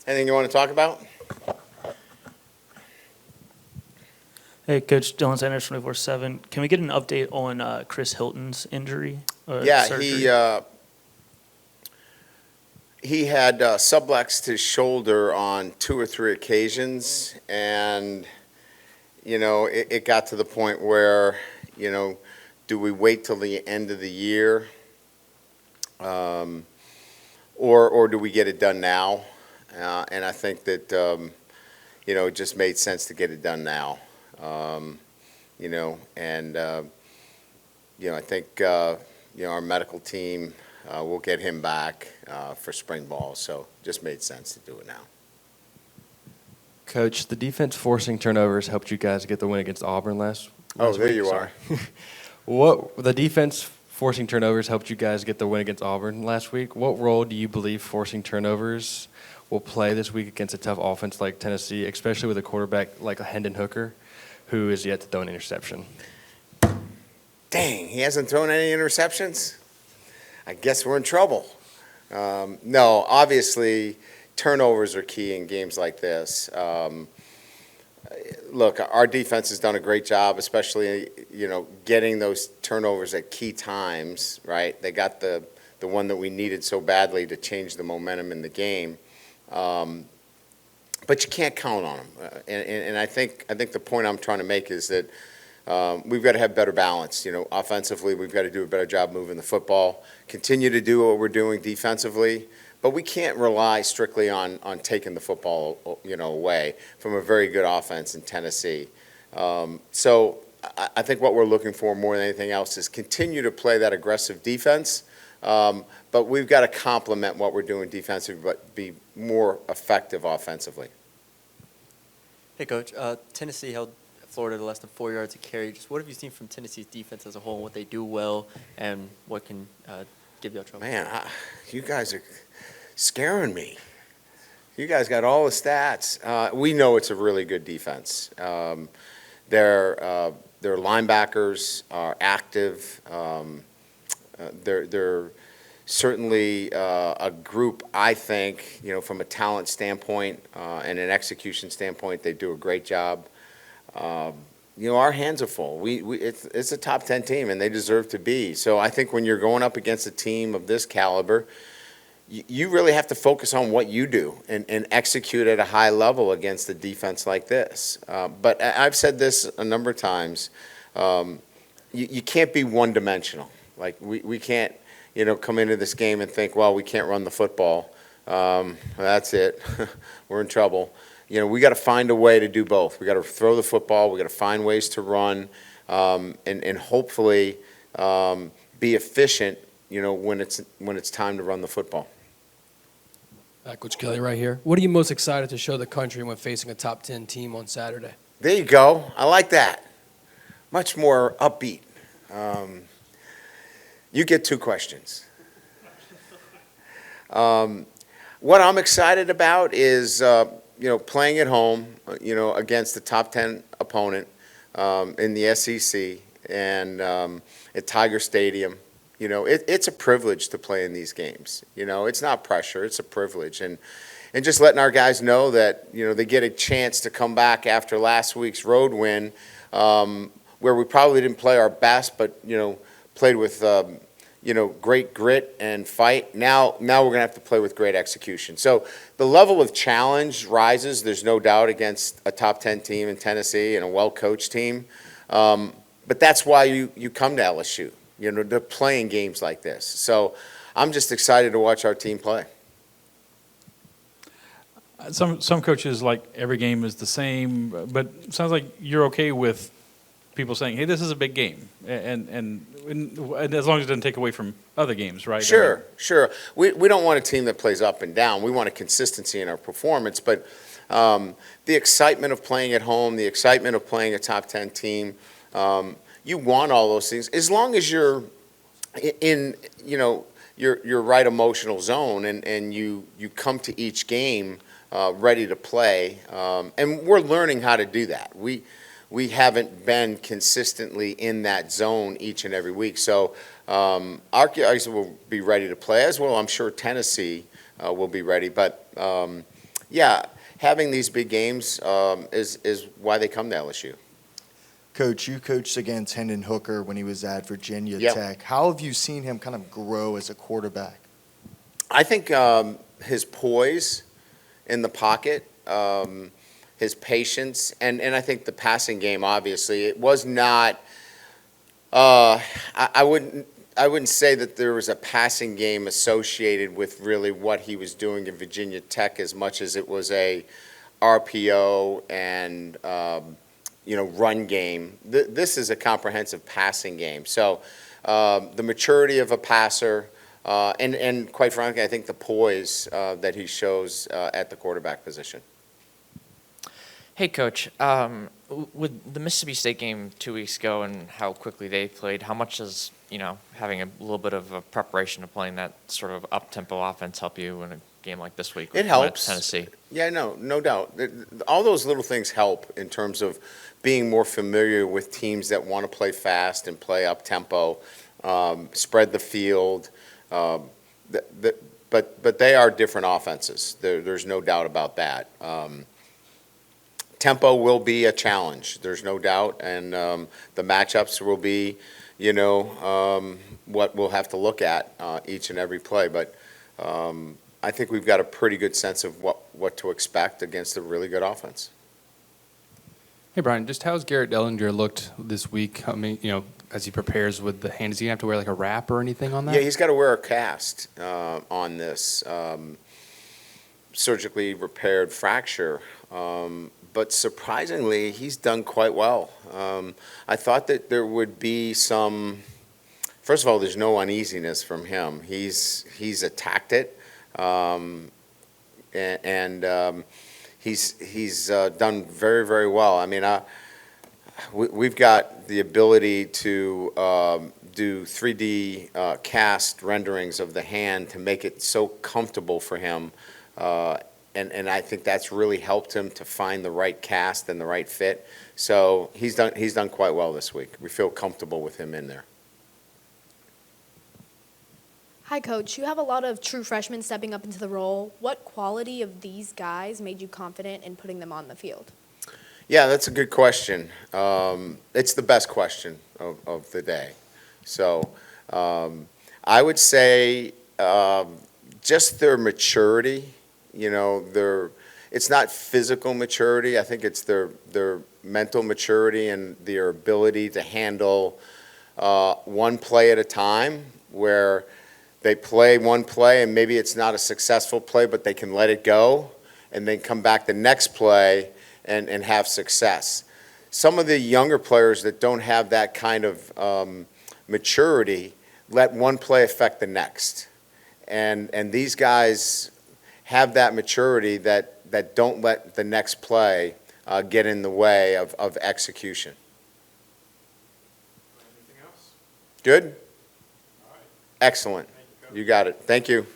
Anything you want to talk about? Hey, Coach Dylan Sanders, 24/7. Can we get an update on Chris Hilton's injury? Yeah, Surgery? he had subluxed his shoulder on 2 or 3 occasions, and it got to the point where do we wait till the end of the year, or do we get it done now? And I think that it just made sense to get it done now. And I think our medical team will get him back for spring ball, so just made sense to do it now. Coach, the defense forcing turnovers helped you guys get the win against Auburn last Oh, there week. you Sorry. are. The defense forcing turnovers helped you guys get the win against Auburn last week. What role do you believe forcing turnovers will play this week against a tough offense like Tennessee, especially with a quarterback like Hendon Hooker, who is yet to throw an interception? Dang, he hasn't thrown any interceptions? I guess we're in trouble. No, obviously, turnovers are key in games like this. Look, our defense has done a great job, especially, getting those turnovers at key times, right? They got the one that we needed so badly to change the momentum in the game. But you can't count on them. And I think the point I'm trying to make is that we've got to have better balance. Offensively, we've got to do a better job moving the football, continue to do what we're doing defensively, but we can't rely strictly on taking the football, away from a very good offense in Tennessee. So I think what we're looking for more than anything else is continue to play that aggressive defense, but we've got to complement what we're doing defensively, but be more effective offensively. Hey, Coach. Tennessee held Florida to less than 4 yards a carry. Just what have you seen from Tennessee's defense as a whole, and what they do well, and what can give you trouble? Man, you guys are scaring me. You guys got all the stats. We know it's a really good defense. Their linebackers are active. They're certainly a group, I think, from a talent standpoint and an execution standpoint, they do a great job. Our hands are full. It's a top 10 team, and they deserve to be. So I think when you're going up against a team of this caliber, you really have to focus on what you do and execute at a high level against a defense like this. But I've said this a number of times. You can't be one-dimensional. Like, we can't, come into this game and think, well, we can't run the football. That's it. We're in trouble. We got to find a way to do both. We got to throw the football. We got to find ways to run, and hopefully be efficient. When it's time to run the football. Coach Kelly, right here. What are you most excited to show the country when facing a top 10 team on Saturday? There you go. I like that. Much more upbeat. You get 2 questions. What I'm excited about is, playing at home, against the top 10 opponent in the SEC and at Tiger Stadium. It's a privilege to play in these games. It's not pressure, it's a privilege. And just letting our guys know that, they get a chance to come back after last week's road win, where we probably didn't play our best, but, played with, great grit and fight. Now we're going to have to play with great execution. So the level of challenge rises, there's no doubt, against a top 10 team in Tennessee and a well-coached team. But that's why you come to LSU. They're playing games like this. So I'm just excited to watch our team play. Some coaches like every game is the same, but it sounds like you're okay with people saying, "Hey, this is a big game," and as long as it doesn't take away from other games, right? Sure. We don't want a team that plays up and down. We want a consistency in our performance, but the excitement of playing at home, the excitement of playing a top 10 team. You want all those things as long as you're in, your right emotional zone and you come to each game ready to play. And we're learning how to do that. We haven't been consistently in that zone each and every week. So our guys will be ready to play as well. I'm sure Tennessee will be ready. But, yeah, having these big games is why they come to LSU. Coach, you coached against Hendon Hooker when he was at Virginia Yep. Tech. How have you seen him kind of grow as a quarterback? I think his poise in the pocket, his patience, and I think the passing game, obviously, it was not, I wouldn't say that there was a passing game associated with really what he was doing in Virginia Tech as much as it was a RPO and, run game. This is a comprehensive passing game. So the maturity of a passer, and quite frankly, I think the poise that he shows at the quarterback position. Hey, Coach. With the Mississippi State game 2 weeks ago and how quickly they played, how much does having a little bit of a preparation of playing that sort of up-tempo offense help you in a game like this week? It when helps. it's Tennessee. Yeah, no doubt. All those little things help in terms of being more familiar with teams that want to play fast and play up-tempo, spread the field. But they are different offenses. There's no doubt about that. Tempo will be a challenge. There's no doubt, and the matchups will be, what we'll have to look at each and every play. But I think we've got a pretty good sense of what to expect against a really good offense. Hey, Brian, just how's Garrett Dellinger looked this week? I mean, as he prepares with the hand, does he have to wear like a wrap or anything on that? Yeah, he's got to wear a cast on this surgically repaired fracture. But surprisingly, he's done quite well. I thought that there would be some. First of all, there's no uneasiness from him. He's attacked it, and he's done very, very well. I mean, we've got the ability to do 3D cast renderings of the hand to make it so comfortable for him. And I think that's really helped him to find the right cast and the right fit. So he's done quite well this week. We feel comfortable with him in there. Hi, Coach. You have a lot of true freshmen stepping up into the role. What quality of these guys made you confident in putting them on the field? Yeah, that's a good question. It's the best question of the day. So I would say just their maturity. It's not physical maturity. I think it's their mental maturity and their ability to handle one play at a time, where they play one play and maybe it's not a successful play, but they can let it go and then come back the next play and have success. Some of the younger players that don't have that kind of maturity let one play affect the next. And these guys have that maturity that don't let the next play get in the way of execution. Anything else? Good? All right. Excellent. You got it. Thank you.